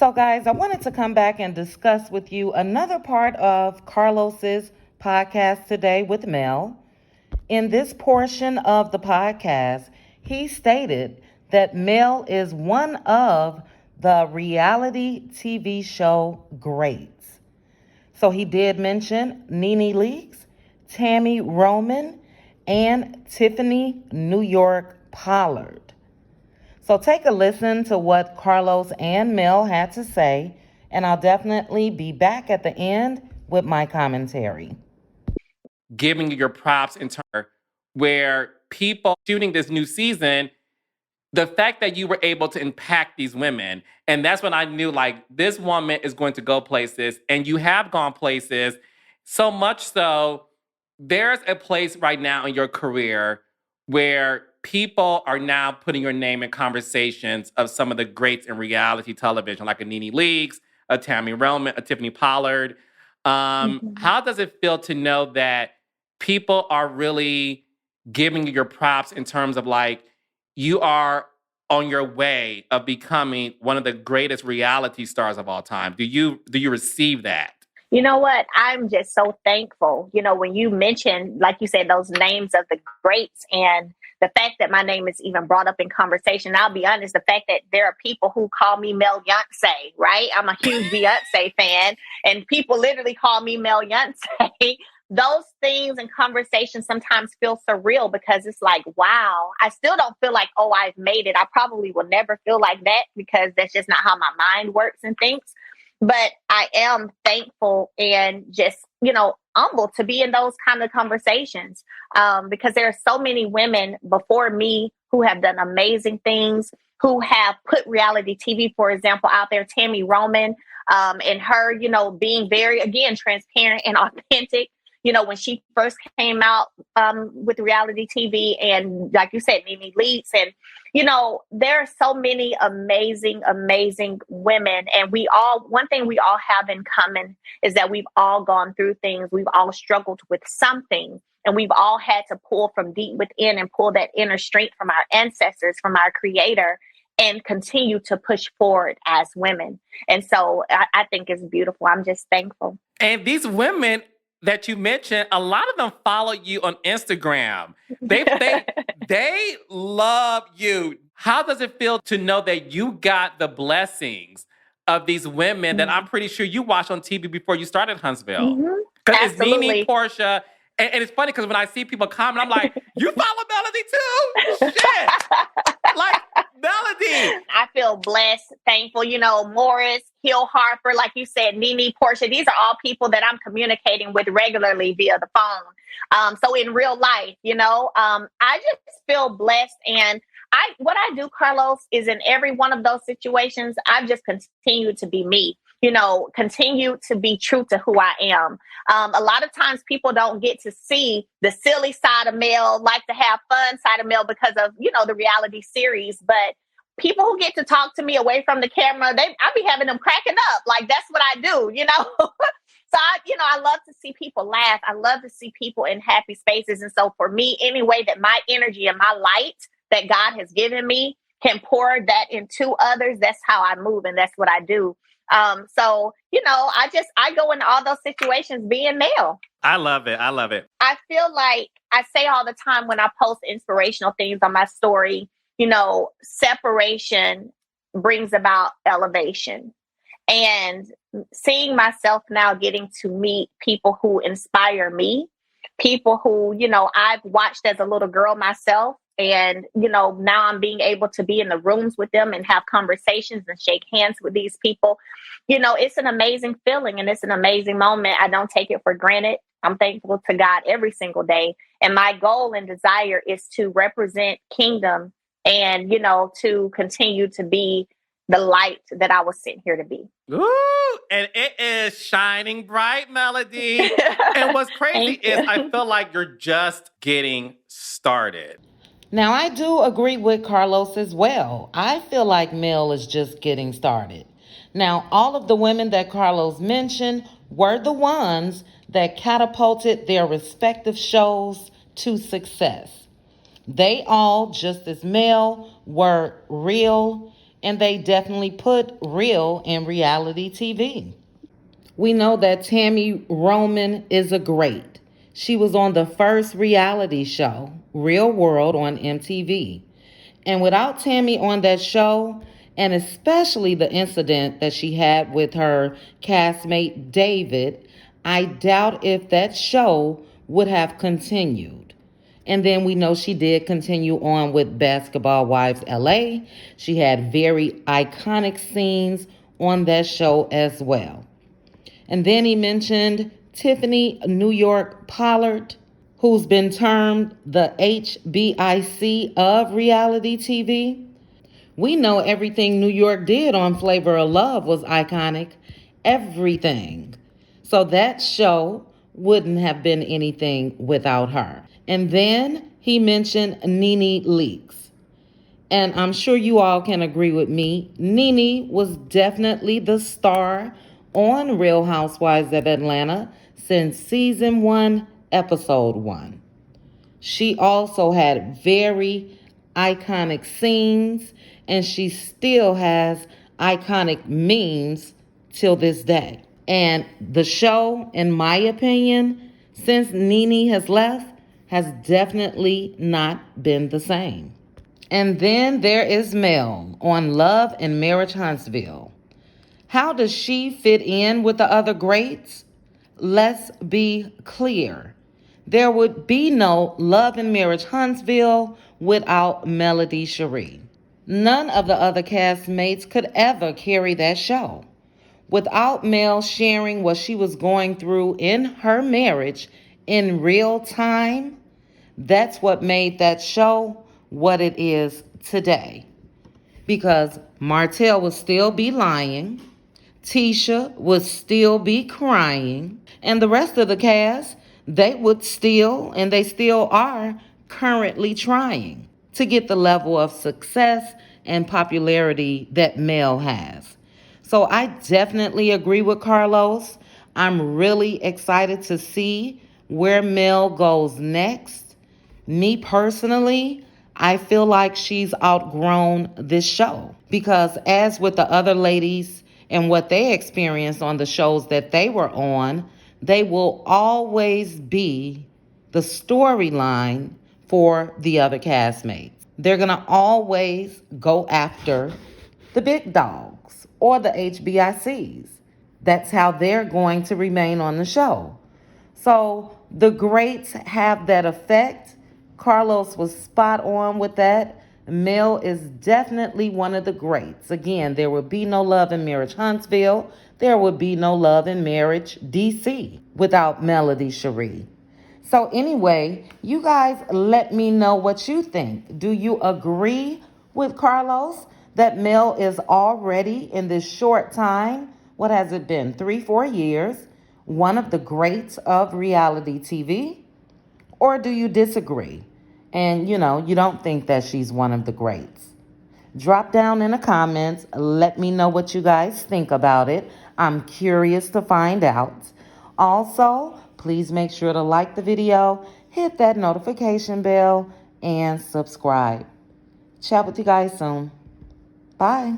So, guys, I wanted to come back and discuss with you another part of Carlos's podcast today with Mel. In this portion of the podcast, he stated that Mel is one of the reality TV show greats. So he did mention Nene Leakes, Tammy Roman, and Tiffany New York Pollard. So take a listen to what Carlos and Mel had to say, and I'll definitely be back at the end with my commentary. Giving you your props in turn, where people shooting this new season, the fact that you were able to impact these women, and that's when I knew like this woman is going to go places, and you have gone places, so much so there's a place right now in your career where people are now putting your name in conversations of some of the greats in reality television, like a Nene Leakes, a Tammy Roman, a Tiffany Pollard. Mhm. How does it feel to know that people are really giving you your props in terms of like you are on your way of becoming one of the greatest reality stars of all time? Do you receive that? You know what? I'm just so thankful. When you mentioned, like you said, those names of the greats and the fact that my name is even brought up in conversation, I'll be honest, the fact that there are people who call me Mel Beyonce, right? I'm a huge Beyonce fan, and people literally call me Mel Beyonce. Those things and conversations sometimes feel surreal because it's like, wow, I still don't feel like, oh, I've made it. I probably will never feel like that because that's just not how my mind works and thinks. But I am thankful and just, humbled to be in those kind of conversations because there are so many women before me who have done amazing things, who have put reality TV, for example, out there. Tammy Roman and her, being very, again, transparent and authentic. When she first came out with reality TV, and like you said, Nene Leakes, and there are so many amazing, amazing women. And one thing we all have in common is that we've all gone through things. We've all struggled with something. And we've all had to pull from deep within and pull that inner strength from our ancestors, from our creator, and continue to push forward as women. And so I think it's beautiful. I'm just thankful. And these women that you mentioned, a lot of them follow you on Instagram. They love you. How does it feel to know that you got the blessings of these women that I'm pretty sure you watched on TV before you started Huntsville? Mhm. Because it's Nene, Absolutely. Portia, and it's funny because when I see people comment, I'm like, you follow Melody too? Shit! Like, Melody! I feel blessed, thankful. Morris, Hill Harper, like you said, Nene, Portia, these are all people that I'm communicating with regularly via the phone. So in real life, I just feel blessed. And what I do, Carlos, is in every one of those situations, I just continue to be me. Continue to be true to who I am. A lot of times people don't get to see the silly side of Mel, like to have fun side of Mel because of, the reality series. But people who get to talk to me away from the camera, I be having them cracking up. Like, that's what I do, So I love to see people laugh. I love to see people in happy spaces. And so for me, any way that my energy and my light that God has given me can pour that into others, that's how I move and that's what I do. So, I go into all those situations being Mel. I love it. I love it. I feel like I say all the time when I post inspirational things on my story, separation brings about elevation. And seeing myself now getting to meet people who inspire me, people who, I've watched as a little girl myself. And, now I'm being able to be in the rooms with them and have conversations and shake hands with these people. It's an amazing feeling and it's an amazing moment. I don't take it for granted. I'm thankful to God every single day. And my goal and desire is to represent kingdom and, to continue to be the light that I was sent here to be. Ooh, and it is shining bright, Melody. And what's crazy is I feel like you're just getting started. Now, I do agree with Carlos as well. I feel like Mel is just getting started. Now, all of the women that Carlos mentioned were the ones that catapulted their respective shows to success. They all, just as Mel, were real and they definitely put real in reality TV. We know that Tammy Roman is a great. She was on the first reality show, Real World, on MTV. And without Tammy on that show, and especially the incident that she had with her castmate David, I doubt if that show would have continued. And then we know she did continue on with Basketball Wives LA. She had very iconic scenes on that show as well. And then he mentioned Tiffany New York Pollard, who's been termed the HBIC of reality TV. We know everything New York did on Flavor of Love was iconic. Everything. So that show wouldn't have been anything without her. And then he mentioned Nene Leakes. And I'm sure you all can agree with me. Nene was definitely the star on Real Housewives of Atlanta since season 1, episode 1. She also had very iconic scenes, and she still has iconic memes till this day. And the show, in my opinion, since Nene has left, has definitely not been the same. And then there is Mel on Love and Marriage Huntsville. How does she fit in with the other greats? Let's be clear. There would be no Love and Marriage Huntsville without Melody Shari. None of the other castmates could ever carry that show. Without Mel sharing what she was going through in her marriage in real time, that's what made that show what it is today. Because Martell would still be lying, Tisha would still be crying, and the rest of the cast, they would still, and they still are, currently trying to get the level of success and popularity that Mel has. So I definitely agree with Carlos. I'm really excited to see where Mel goes next. Me personally, I feel like she's outgrown this show because, as with the other ladies and what they experienced on the shows that they were on, they will always be the storyline for the other castmates. They're going to always go after the big dogs or the HBICs. That's how they're going to remain on the show. So the greats have that effect. Carlos was spot on with that. Mel is definitely one of the greats. Again, there would be no Love and Marriage Huntsville. There would be no Love and Marriage DC without Melody Shari. So anyway, you guys let me know what you think. Do you agree with Carlos that Mel is already in this short time, what has it been, 3-4 years, one of the greats of reality TV? Or do you disagree? And you don't think that she's one of the greats. Drop down in the comments. Let me know what you guys think about it. I'm curious to find out. Also, please make sure to like the video, hit that notification bell, and subscribe. Chat with you guys soon. Bye.